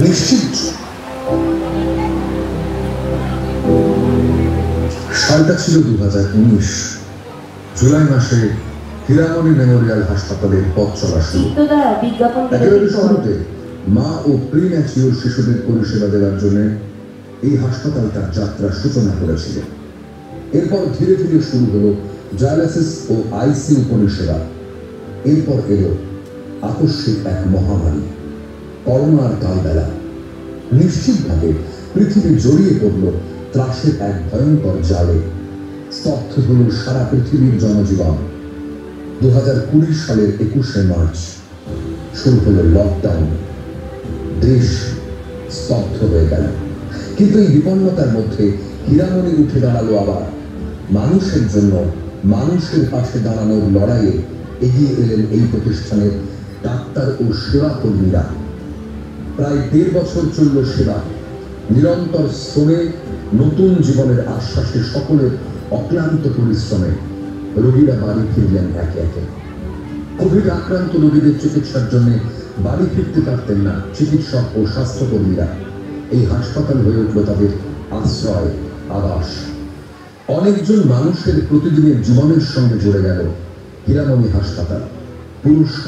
নিশ্চিত সালটা ছিল 2019 জুলাই মাসে হীরামণি মেমোরিয়াল হাসপাতালের পথ চলা শুরু। একেবারে শুরুতে মা ও প্রিম্যাচিওর শিশুদের পরিষেবা দেওয়ার জন্য এই হাসপাতাল তার যাত্রার সূচনা করেছিল। এরপর ধীরে ধীরে শুরু হলো ডায়ালিসিস ও আইসিইউ পরিষেবা। এরপর এলো আকস্মিক এক মহামারী, করোনার কালবেলা। নিশ্চিতভাবে পৃথিবী জড়িয়ে পড়ল ত্রাসের এক ভয়ঙ্কর জালে। স্তব্ধ হল সারা পৃথিবীর জনজীবন। 2020 সালের 21শে মার্চ শুরু হলো লকডাউন। দেশ স্তব্ধ হয়ে গেল। কিন্তু এই বিপন্নতার মধ্যে হীরামণি উঠে দাঁড়ালো আবার। মানুষের জন্য মানুষের পাশে দাঁড়ানোর লড়াইয়ে এগিয়ে এলেন এই প্রতিষ্ঠানের ডাক্তার ও সেবা কর্মীরা। প্রায় 1.5 বছর চলল সেবা। নিরন্তর শ্রমে, নতুন জীবনের আশ্বাসে, সকলের অক্লান্ত পরিশ্রমে রোগীরা বাড়ি ফিরলেন একে একে। কোভিড আক্রান্ত রোগীদের চিকিৎসার জন্য বাড়ি ফিরতে পারতেন না চিকিৎসক ও স্বাস্থ্যকর্মীরা। এই হাসপাতাল হয়ে উঠল তাদের আশ্রয়, আবাস। অনেকজন মানুষের প্রতিদিনের জীবনের সঙ্গে জুড়ে গেল হীরামণি হাসপাতাল। পুরস্কার